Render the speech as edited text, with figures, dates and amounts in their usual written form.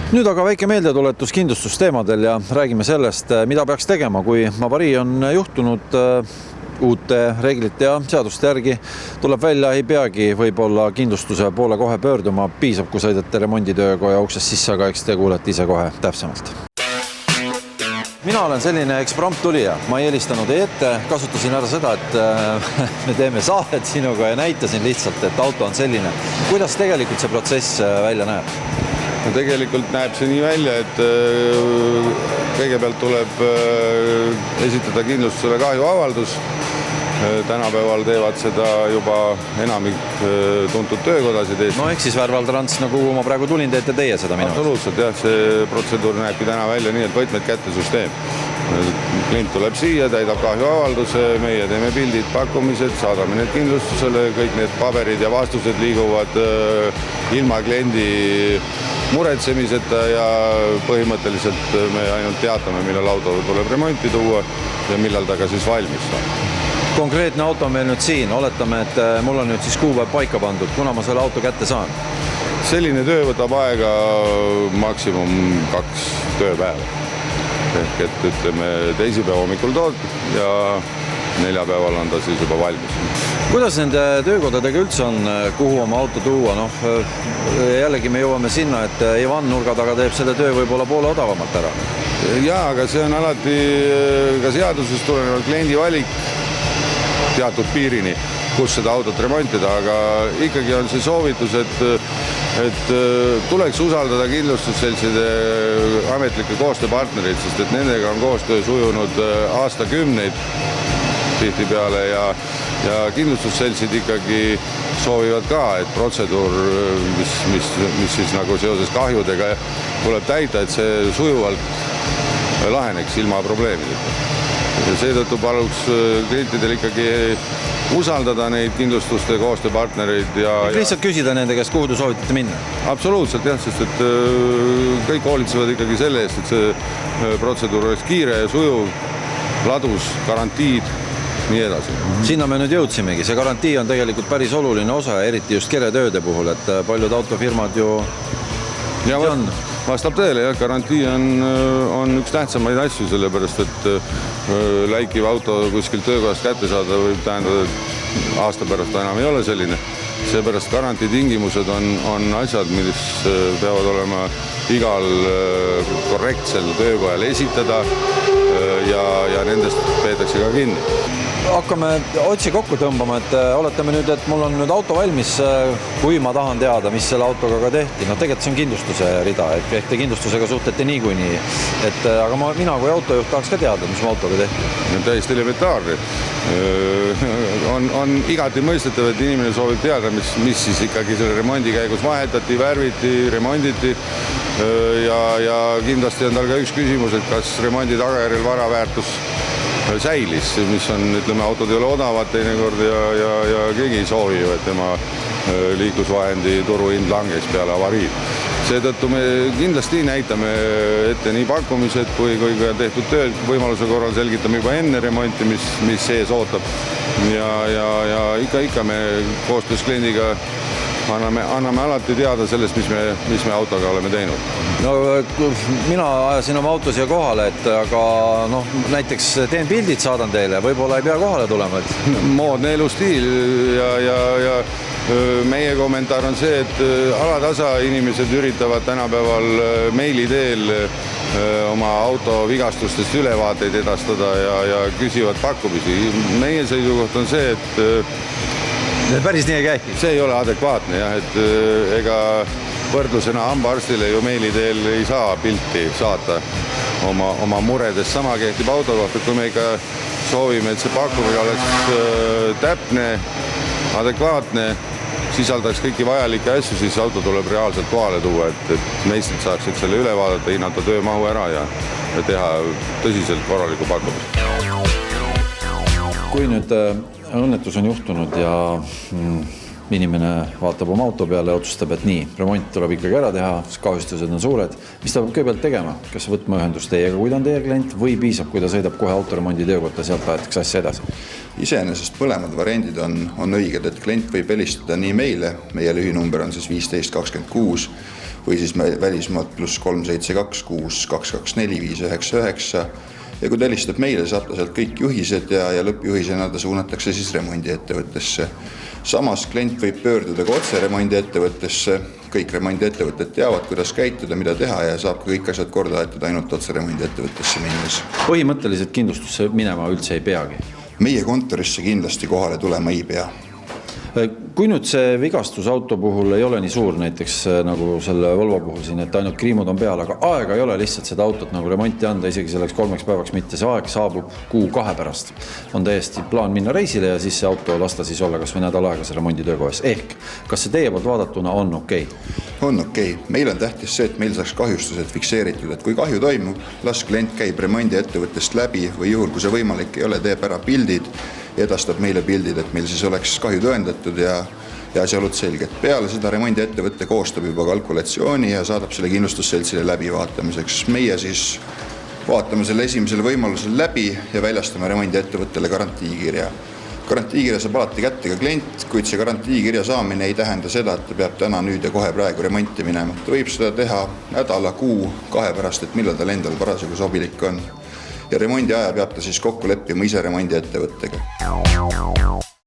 Nüüd aga väike meeldetuletus kindlustusteemadel ja räägime sellest, mida peaks tegema, kui avarii on juhtunud. Uute reeglite ja seaduste järgi tuleb välja, ei peagi võib-olla kindlustuse poole kohe pöörduma, piisab, kui sõidate remonditöökoja uksest sisse, aga eks te kuulete ise kohe täpsemalt. Mina olen selline eksprompt tulija, ma ei helistanud ette, kasutasin ära seda, et me teeme saadet sinuga ja näitasin lihtsalt, et auto on selline. Kuidas tegelikult see protsess välja näeb? No tegelikult näeb see nii välja, et kõigepealt tuleb esitada kindlustusele kahjuavaldus. Tänapäeval teevad seda juba enamik tuntud töökodasid Eestis. No ehk siis Värvaltrans, nagu ma praegu tulin, teete teie seda minu? Absoluutselt, jah. See protseduur näebki täna välja nii, et võtmed kätte süsteem. Klient tuleb siia, täidab kahjuavalduse, meie teeme pildid, pakkumised, saadame need kindlustusele, kõik need paberid ja vastused liiguvad ilma kliendi muretsemiseta ja põhimõtteliselt me ainult teatame, millal auto tuleb remonti tuua ja millal ta ka siis valmis saab. Konkreetne auto on meil nüüd siin, oletame, et mul on nüüd siis kuupäev paika pandud, kuna ma selle auto kätte saan? Selline töö võtab aega maksimum 2 tööpäeva. Ehk et ütleme teisipäeva hommikul tood ja neljapäeval on ta siis juba valmis. Kuidas nende töökodadega üldse on, kuhu oma auto tuua? Jällegi me jõuame sinna, et Ivan nurga taga teeb selle töö võib-olla poole odavamalt ära. Jaa, aga see on alati ka seadusest tulenevalt kliendi valik teatud piirini, kus seda autot remontida, aga ikkagi on see soovitus, et tuleks usaldada kindlustusseltside ametlikke koostööpartnereid, sest et nendega on koostöö sujunud aastakümneid tihtipeale ja kindlustusseltsid ikkagi soovivad ka, et protseduur, mis siis nagu seoses kahjudega tuleb täita, et see sujuvalt laheneks ilma probleemideta. Ja seetõttu paluks klientidel ikkagi usaldada neid kindlustuste koostööpartnereid ja lihtsalt küsida nende käest, kuhu te soovitate minna? Absoluutselt, jah, sest et kõik hoolitsevad ikkagi selle eest, et see protseduur oleks kiire ja sujuv, ladus, garantiid, nii edasi. Sinna me nüüd jõudsimegi. See garantii on tegelikult päris oluline osa, eriti just keretööde puhul, et paljud autofirmad ju ja vastab tõele, jah, garantii on üks tähtsamaid asju, sellepärast et läikiv auto kuskilt töökohast kätte saada võib tähendada, et aasta pärast enam ei ole selline. Seepärast garantii tingimused on asjad, mis peavad olema igal korrektsel töökojal esitada ja nendest peetakse ka kinni. Hakkame otsi kokku tõmbama, et oletame nüüd, et mul on nüüd auto valmis, kui ma tahan teada, mis selle autoga ka tehti. Tegelikult see on kindlustuse rida, ehk te kindlustusega suhtlete niikuinii. Aga mina kui autojuht tahaks ka teada, mis mu autoga tehti. Täiesti elementaarne. On igati mõistetav, et inimene soovib teada, mis siis ikkagi selle remondi käigus vahetati, värviti, remonditi ja kindlasti on tal ka üks küsimus, et kas remondi tagajärjel varaväärtus säilis, mis on, ütleme, autod ei ole odavad teinekord ja keegi ei soovi ju, et tema liiklusvahendi turuhind langeks peale avariid. Seetõttu me kindlasti näitame ette nii pakkumised kui ka tehtud tööd, võimaluse korral selgitame juba enne remonti, mis sees ootab ja ikka me koostöös kliendiga anname alati teada sellest, mis me autoga oleme teinud. No, mina ajasin oma auto siia kohale, aga näiteks teen pildid, saadan teile, võib-olla ei pea kohale tulema. Moodne elustiil ja meie kommentaar on see, et alatasa inimesed üritavad tänapäeval meili teel oma auto vigastustest ülevaateid edastada ja küsivad pakkumisi. Meie seisukoht on see, et päris nii ei käi. See ei ole adekvaatne, jah, et ega võrdlusena hambaarstile ju meili teel ei saa pilti saata oma muredest. Sama kehtib auto kohta, kui me ikka soovime, et see pakkumine oleks täpne, adekvaatne, sisaldaks kõiki vajalikke asju, siis auto tuleb reaalselt kohale tuua, et meistrid saaksid selle üle vaadata, hinnata töömahu ära ja teha tõsiselt korraliku pakkumist. Kui nüüd õnnetus on juhtunud ja inimene vaatab oma auto peale ja otsustab, et nii, remont tuleb ikkagi ära teha, kahjustused on suured. Mis ta peab kõigepealt tegema? Kas võtma ühendust teiega, kui ta on teie klient, või piisab, kui ta sõidab kohe autoremondi töökotta, sealt aetakse asja edasi? Iseenesest mõlemad variandid on õiged, et klient võib helistada nii meile, meie lühinumber on siis 1526 või siis välismaalt pluss 372 6 224 599 ja kui ta helistab meile, saab ta sealt kõik juhised ja lõppjuhisena ta suunatakse siis remondiettevõttesse. Samas klient võib pöörduda ka otse remondiettevõttesse, kõik remondiettevõtted teavad, kuidas käituda, mida teha ja saab kõik asjad korda aetada ainult otse remondiettevõttesse minnes. Põhimõtteliselt kindlustusse minema üldse ei peagi? Meie kontorisse kindlasti kohale tulema ei pea. Kui nüüd see vigastus auto puhul ei ole nii suur, näiteks nagu selle Volvo puhul siin, et ainult kriimud on peal, aga aega ei ole lihtsalt seda autot nagu remonti anda, isegi selleks 3 päevaks mitte, see aeg saabub 2 kuu pärast. On täiesti plaan minna reisile ja siis see auto lasta siis olla kas või nädal aega see remonditöökohas. Ehk, kas see teie poolt vaadatuna on okei? On okei. Meil on tähtis see, et meil saaks kahjustused fikseeritud, et kui kahju toimub, las klient käib remondiettevõttest läbi või juhul, kui see võimalik ei ole, teeb ära pildid, edastab meile pildid, et meil siis oleks kahju tõendatud ja asjaolud selged. Peale seda remondiettevõtte koostab juba kalkulatsiooni ja saadab selle kindlustusseltsile läbivaatamiseks. Meie siis vaatame selle esimesel võimalusel läbi ja väljastame remondiettevõttele garantiikirja. Garantiikirja saab alati kätte ka klient, kuid see garantiikirja saamine ei tähenda seda, et ta peab täna nüüd ja kohe praegu remonti minema. Ta võib seda teha nädala, 2 kuu pärast, et millal tal endal parasjagu sobilik on. Ja remondi aja peab ta siis kokku leppima ise remondiettevõttega.